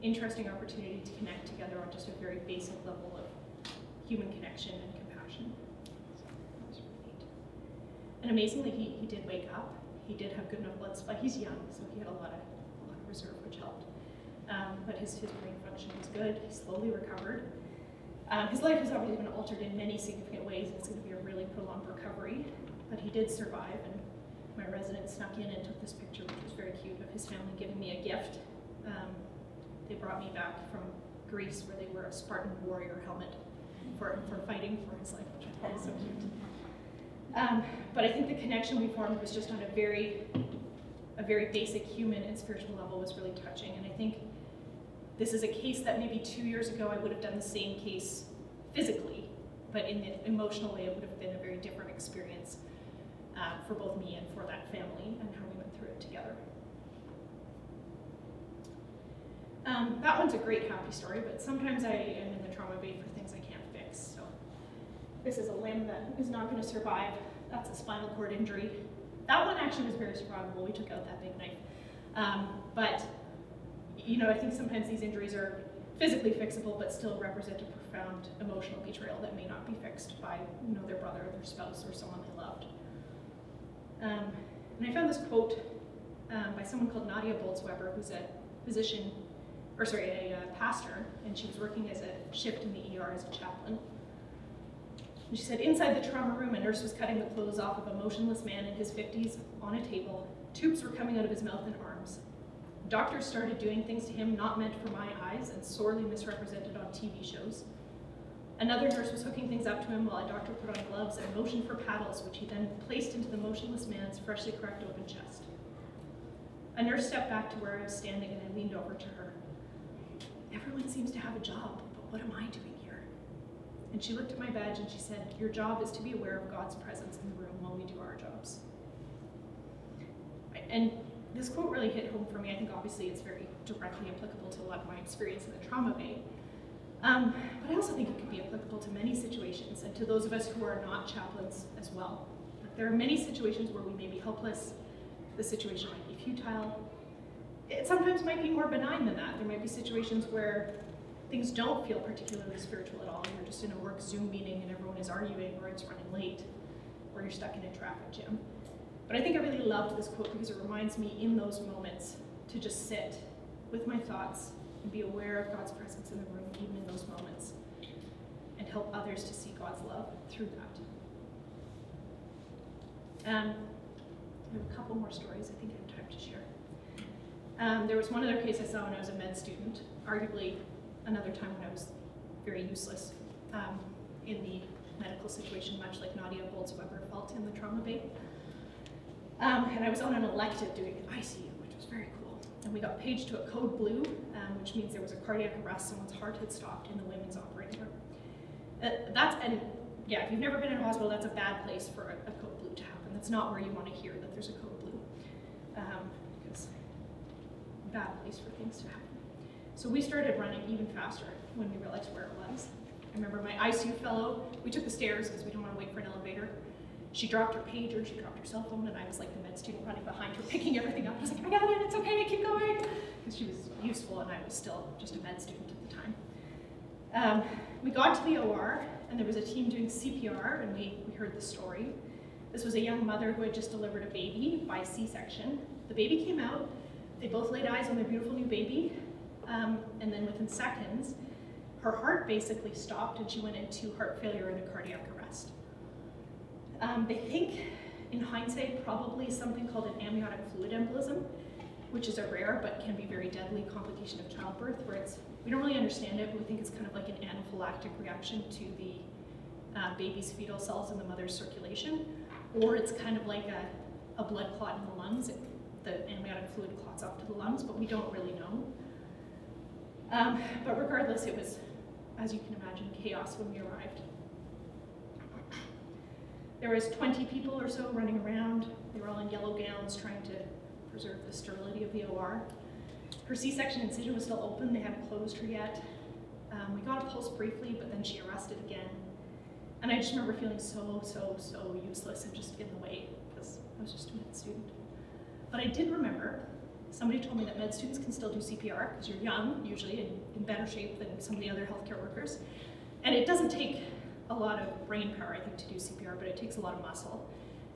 interesting opportunity to connect together on just a very basic level of human connection and compassion. So that was really neat. And amazingly, he did wake up. He did have good enough blood supply. He's young, so he had a lot of reserve, which helped. But his brain function was good. He slowly recovered. His life has obviously been altered in many significant ways, and it's going to be a really prolonged recovery. But he did survive, and my resident snuck in and took this picture, which was very cute, of his family giving me a gift. They brought me back from Greece, where they wore a Spartan warrior helmet for fighting for his life, which I thought was so cute. But I think the connection we formed was just on a very basic human and spiritual level was really touching. And I think this is a case that maybe 2 years ago I would have done the same case physically, but in the emotional way it would have been a very different experience for both me and for that family, and how we went through it together. That one's a great happy story, but sometimes I am in the trauma bay for things I can't fix. So this is a limb that is not going to survive. That's a spinal cord injury. That one actually was very survivable. We took out that big knife. But I think sometimes these injuries are physically fixable, but still represent a profound emotional betrayal that may not be fixed by their brother, their spouse, or someone they loved. And I found this quote by someone called Nadia Boltzweber, who's a pastor, and she was working as a shift in the ER as a chaplain. And she said, inside the trauma room, a nurse was cutting the clothes off of a motionless man in his 50s on a table. Tubes were coming out of his mouth and arms. Doctors started doing things to him not meant for my eyes and sorely misrepresented on TV shows. Another nurse was hooking things up to him while a doctor put on gloves and motioned for paddles, which he then placed into the motionless man's freshly cracked open chest. A nurse stepped back to where I was standing, and I leaned over to her. Everyone seems to have a job, but what am I doing here? And she looked at my badge and she said, your job is to be aware of God's presence in the room while we do our jobs. And this quote really hit home for me. I think obviously it's very directly applicable to a lot of my experience in the trauma bay. But I also think it could be applicable to many situations and to those of us who are not chaplains as well. There are many situations where we may be helpless, the situation might be futile. It sometimes might be more benign than that. There might be situations where things don't feel particularly spiritual at all. You're just in a work Zoom meeting and everyone is arguing, or it's running late, or you're stuck in a traffic jam. But I think I really loved this quote because it reminds me in those moments to just sit with my thoughts and be aware of God's presence in the room, even in those moments, and help others to see God's love through that. I have a couple more stories I think I have time to share. There was one other case I saw when I was a med student, arguably another time when I was very useless in the medical situation, much like Nadia Boltz-Weber felt in the trauma bay. And I was on an elective doing an ICU, which was very cool. And we got paged to a code blue, which means there was a cardiac arrest, someone's heart had stopped in the women's operating room. Yeah, if you've never been in a hospital, that's a bad place for a code blue to happen. That's not where you want to hear that there's a code blue, because bad place for things to happen. So we started running even faster when we realized where it was. I remember my ICU fellow, we took the stairs because we didn't want to wait for an elevator. She dropped her pager, she dropped her cell phone, and I was like the med student running behind her, picking everything up. I was like, I got it, it's okay, keep going. Because she was useful and I was still just a med student at the time. We got to the OR, and there was a team doing CPR, and we heard the story. This was a young mother who had just delivered a baby by C-section. The baby came out, they both laid eyes on their beautiful new baby, and then within seconds, her heart basically stopped and she went into heart failure and a cardiac arrest. They think, in hindsight, probably something called an amniotic fluid embolism, which is a rare but can be very deadly complication of childbirth, where we don't really understand it, but we think it's kind of like an anaphylactic reaction to the baby's fetal cells in the mother's circulation, or it's kind of like a blood clot in the lungs. The amniotic fluid clots off to the lungs, but we don't really know. But regardless, it was, as you can imagine, chaos when we arrived. There was 20 people or so running around. They were all in yellow gowns trying to preserve the sterility of the OR. Her C-section incision was still open. They hadn't closed her yet. We got a pulse briefly, but then she arrested again. And I just remember feeling so useless and just in the way because I was just a med student. But I did remember somebody told me that med students can still do CPR because you're young, usually, and in better shape than some of the other healthcare workers. And it doesn't take a lot of brain power, I think, to do CPR, but it takes a lot of muscle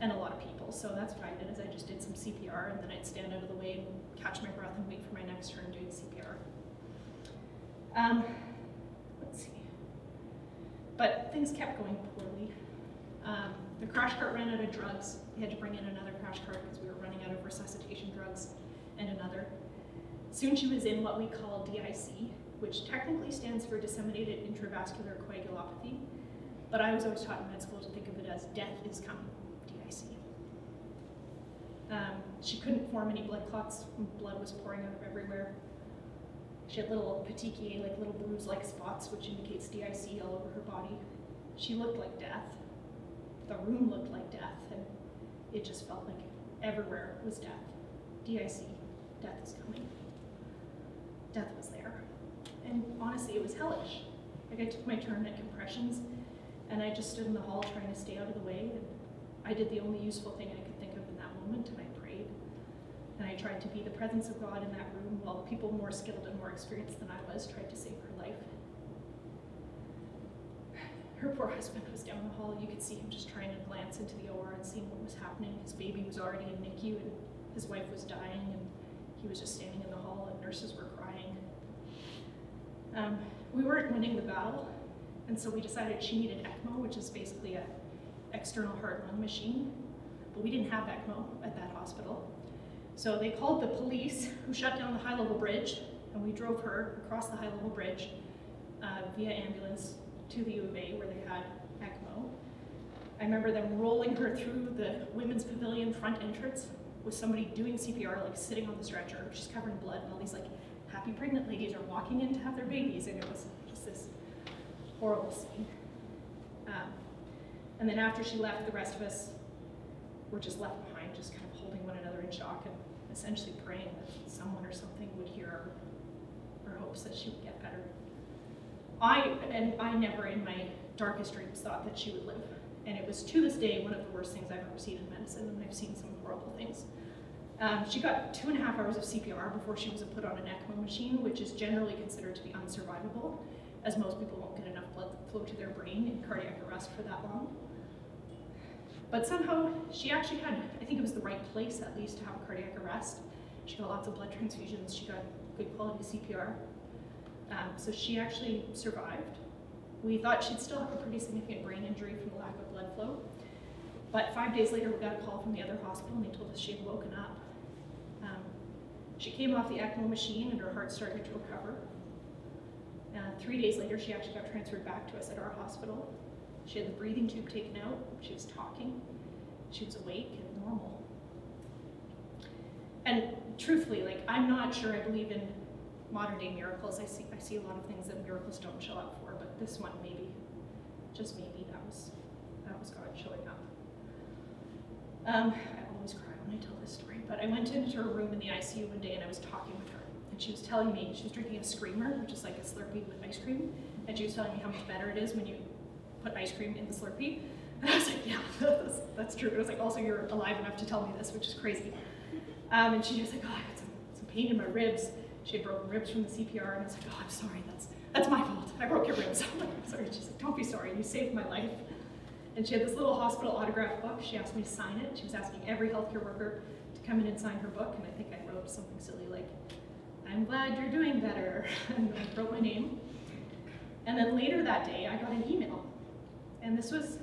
and a lot of people. So that's what I did, is I just did some CPR, and then I'd stand out of the way and catch my breath and wait for my next turn doing CPR. Let's see. But things kept going poorly. The crash cart ran out of drugs. We had to bring in another crash cart because we were running out of resuscitation drugs, and another. Soon she was in what we call DIC, which technically stands for disseminated intravascular coagulopathy, but I was always taught in med school to think of it as death is coming, DIC. She couldn't form any blood clots when blood was pouring out of everywhere. She had little petechiae, like little bruise-like spots, which indicates DIC all over her body. She looked like death. The room looked like death, and it just felt like everywhere was death. DIC, death is coming. Death was there. And honestly, it was hellish. Like, I took my turn at compressions, and I just stood in the hall trying to stay out of the way, and I did the only useful thing I could think of in that moment, and I prayed. And I tried to be the presence of God in that room while people more skilled and more experienced than I was tried to save her life. Her poor husband was down the hall. You could see him just trying to glance into the OR and seeing what was happening. His baby was already in NICU, and his wife was dying, and he was just standing in the hall, and nurses were crying. We weren't winning the battle, and so we decided she needed ECMO, which is basically an external heart-lung machine, but we didn't have ECMO at that hospital. So they called the police, who shut down the high-level bridge, and we drove her across the high-level bridge via ambulance to the U of A, where they had ECMO. I remember them rolling her through the women's pavilion front entrance with somebody doing CPR, like sitting on the stretcher, she's covered in blood, and all these like happy pregnant ladies are walking in to have their babies, and it was just this horrible scene. And then after she left, the rest of us were just left behind, just kind of holding one another in shock essentially praying that someone or something would hear her hopes that she would get better. I never in my darkest dreams thought that she would live. And it was, to this day, one of the worst things I've ever seen in medicine, and I've seen some horrible things. She got 2.5 hours of CPR before she was put on an ECMO machine, which is generally considered to be unsurvivable, as most people won't get enough blood flow to their brain in cardiac arrest for that long. But somehow, she actually had, I think it was the right place at least to have a cardiac arrest. She got lots of blood transfusions, she got good quality CPR. So she actually survived. We thought she'd still have a pretty significant brain injury from the lack of blood flow. But 5 days later, we got a call from the other hospital and they told us she had woken up. She came off the ECMO machine and her heart started to recover. 3 days later, she actually got transferred back to us at our hospital. She had the breathing tube taken out, she was talking, she was awake and normal. And truthfully, like, I'm not sure I believe in modern day miracles. I see a lot of things that miracles don't show up for, but this one maybe, just maybe, that was God showing up. I always cry when I tell this story, but I went into her room in the ICU one day and I was talking with her, and she was telling me, she was drinking a Screamer, which is like a Slurpee with ice cream, and she was telling me how much better it is when you put ice cream in the Slurpee. And I was like, yeah, that's true. But I was like, also, you're alive enough to tell me this, which is crazy. And she was like, oh, I got some pain in my ribs. She had broken ribs from the CPR, and I was like, oh, I'm sorry, that's my fault. I broke your ribs. I'm like, I'm sorry. She's like, don't be sorry, you saved my life. And she had this little hospital autograph book. She asked me to sign it. She was asking every healthcare worker to come in and sign her book, and I think I wrote something silly like, I'm glad you're doing better, and I wrote my name. And then later that day, I got an email, and this was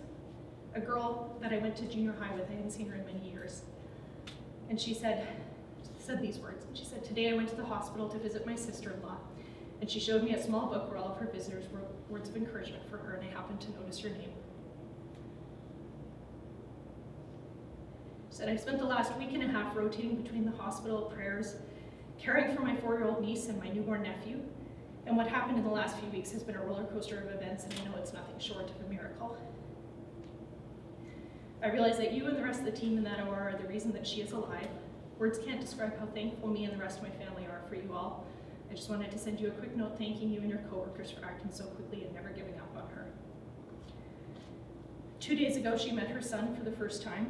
a girl that I went to junior high with. I hadn't seen her in many years. And she said these words. She said, today I went to the hospital to visit my sister-in-law, and she showed me a small book where all of her visitors were words of encouragement for her, and I happened to notice your name. She said, I spent the last week and a half rotating between the hospital prayers, caring for my 4-year-old niece and my newborn nephew, and what happened in the last few weeks has been a roller coaster of events, and I know it's nothing short of a miracle. I realize that you and the rest of the team in that OR are the reason that she is alive. Words can't describe how thankful me and the rest of my family are for you all. I just wanted to send you a quick note thanking you and your coworkers for acting so quickly and never giving up on her. 2 days ago, she met her son for the first time.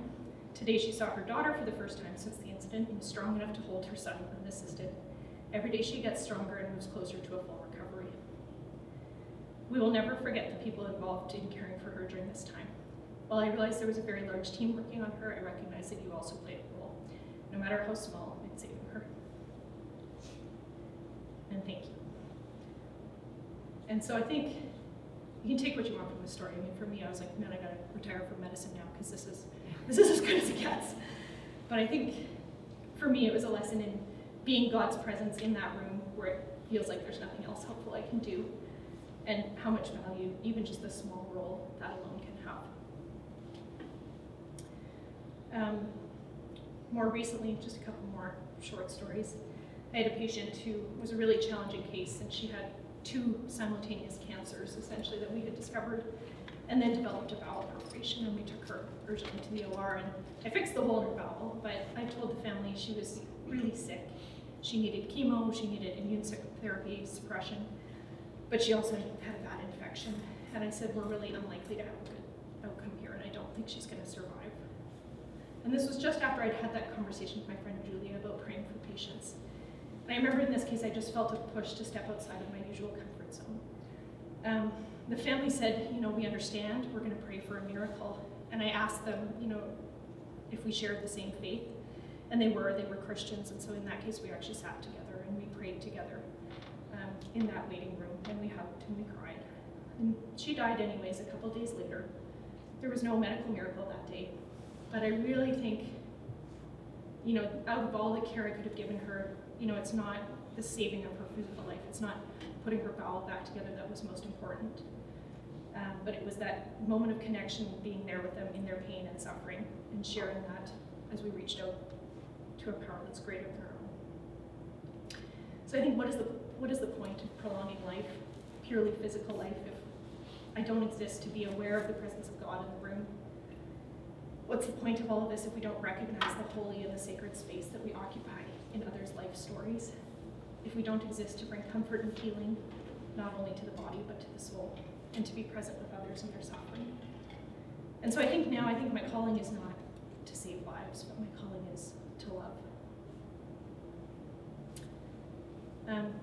Today, she saw her daughter for the first time since the incident and was strong enough to hold her son unassisted. Every day, she gets stronger and moves closer to a full recovery. We will never forget the people involved in caring for her during this time. While I realized there was a very large team working on her, I recognize that you also played a role, no matter how small, in saving her. And thank you. And so I think you can take what you want from this story. I mean, for me, I was like, man, I gotta retire from medicine now because this is as good as it gets. But I think for me, it was a lesson in being God's presence in that room where it feels like there's nothing else helpful I can do, and how much value even just the small role that alone can have. More recently, just a couple more short stories. I had a patient who was a really challenging case, and she had 2 simultaneous cancers, essentially, that we had discovered, and then developed a bowel perforation, and we took her urgently to the OR, and I fixed the hole in her bowel, but I told the family she was really sick. She needed chemo, she needed immune therapy suppression, but she also had a bad infection, and I said, we're really unlikely to have a good outcome here, and I don't think she's gonna survive. And this was just after I'd had that conversation with my friend Julia about praying for patients. And I remember in this case, I just felt a push to step outside of my usual comfort zone. The family said, we understand, we're gonna pray for a miracle. And I asked them, if we shared the same faith. And they were Christians, and so in that case, we actually sat together and we prayed together in that waiting room, and we hugged and we cried. And she died anyways a couple days later. There was no medical miracle that day. But I really think, out of all the care I could have given her, it's not the saving of her physical life. It's not putting her bowel back together that was most important. But it was that moment of connection, being there with them in their pain and suffering, and sharing that as we reached out to a power that's greater than our own. So I think, what is the point of prolonging life, purely physical life, if I don't exist to be aware of the presence of God in the room? what's the point of all of this if we don't recognize the holy and the sacred space that we occupy in others' life stories? If we don't exist to bring comfort and healing, not only to the body, but to the soul, and to be present with others in their suffering. And so I think my calling is not to save lives, but my calling is to love.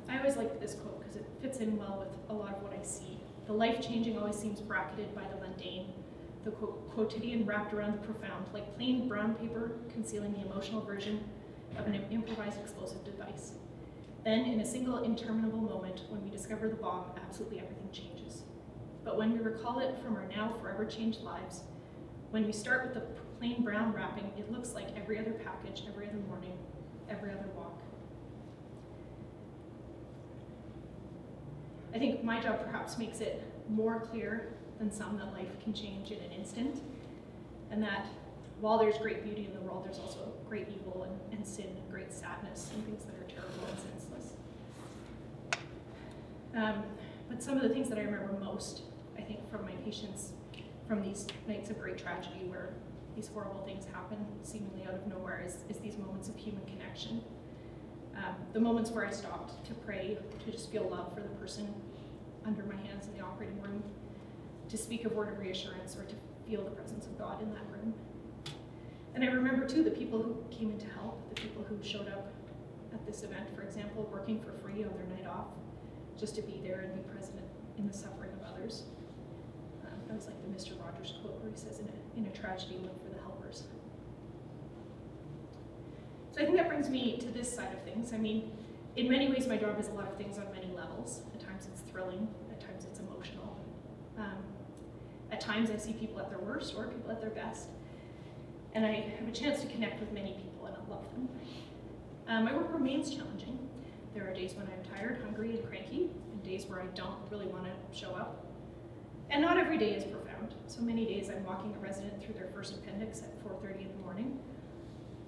I always like this quote because it fits in well with a lot of what I see. The life-changing always seems bracketed by the mundane, the quotidian wrapped around the profound, like plain brown paper concealing the emotional version of an improvised explosive device. Then, in a single interminable moment, when we discover the bomb, absolutely everything changes. But when we recall it from our now forever changed lives, when we start with the plain brown wrapping, it looks like every other package, every other morning, every other walk. I think my job perhaps makes it more clear than some that life can change in an instant, and that while there's great beauty in the world, there's also great evil and sin and great sadness and things that are terrible and senseless. But some of the things that I remember most, I think, from my patients from these nights of great tragedy where these horrible things happen seemingly out of nowhere is these moments of human connection. The moments where I stopped to pray, to just feel love for the person under my hands in the operating room, to speak a word of reassurance or to feel the presence of God in that room. And I remember too the people who came in to help, the people who showed up at this event, for example, working for free on their night off, just to be there and be present in the suffering of others. That was like the Mr. Rogers quote where he says, in a tragedy, look for the helpers. So I think that brings me to this side of things. I mean, in many ways, my job is a lot of things on many levels. At times it's thrilling, at times it's emotional. At times I see people at their worst or people at their best. And I have a chance to connect with many people and I love them. My work remains challenging. There are days when I'm tired, hungry, and cranky, and days where I don't really want to show up. And not every day is profound. So many days I'm walking a resident through their first appendix at 4:30 in the morning.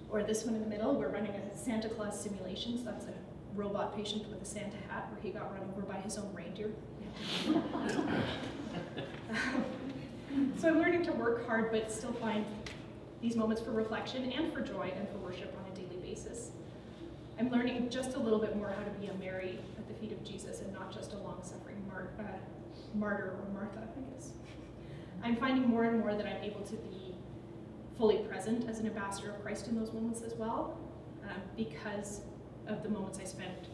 Or this one in the middle, we're running a Santa Claus simulations. That's a robot patient with a Santa hat where he got run over by his own reindeer. So I'm learning to work hard, but still find these moments for reflection and for joy and for worship on a daily basis. I'm learning just a little bit more how to be a Mary at the feet of Jesus and not just a long-suffering martyr or Martha, I guess. I'm finding more and more that I'm able to be fully present as an ambassador of Christ in those moments as well, because of the moments I spent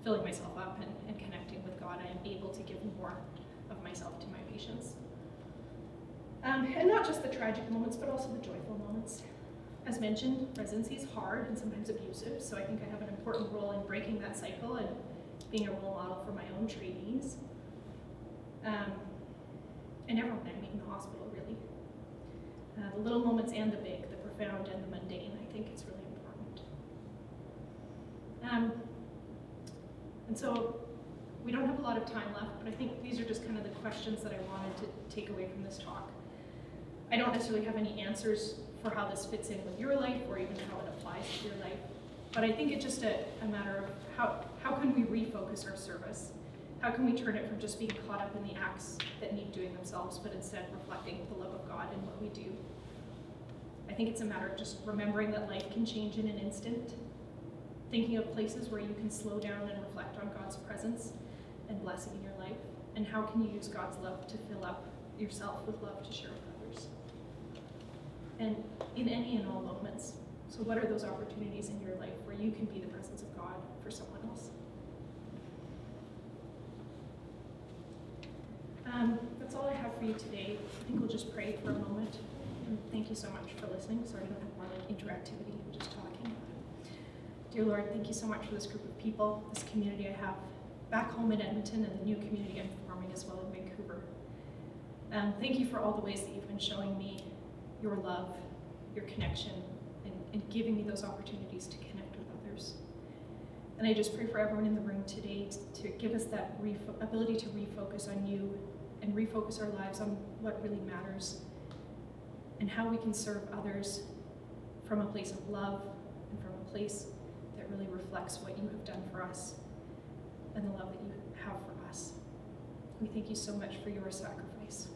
filling myself up and connecting with God. I am able to give more of myself to my patients. And not just the tragic moments, but also the joyful moments. As mentioned, residency is hard and sometimes abusive, so I think I have an important role in breaking that cycle and being a role model for my own trainees. And everyone I meet in the hospital, really. The little moments and the big, the profound and the mundane, I think is really important. And so we don't have a lot of time left, but I think these are just kind of the questions that I wanted to take away from this talk. I don't necessarily have any answers for how this fits in with your life or even how it applies to your life, but I think it's just a matter of how can we refocus our service? How can we turn it from just being caught up in the acts that need doing themselves, but instead reflecting the love of God in what we do? I think it's a matter of just remembering that life can change in an instant, thinking of places where you can slow down and reflect on God's presence and blessing in your life, and how can you use God's love to fill up yourself with love to share with others. And in any and all moments. So what are those opportunities in your life where you can be the presence of God for someone else? That's all I have for you today. I think we'll just pray for a moment. And thank you so much for listening. Sorry I don't have more like interactivity, we're just talking. Dear Lord, thank you so much for this group of people, this community I have back home in Edmonton, and the new community I'm forming as well in Vancouver. Thank you for all the ways that you've been showing me your love, your connection, and giving me those opportunities to connect with others. And I just pray for everyone in the room today to give us that ability to refocus on you and refocus our lives on what really matters and how we can serve others from a place of love and from a place that really reflects what you have done for us and the love that you have for us. We thank you so much for your sacrifice.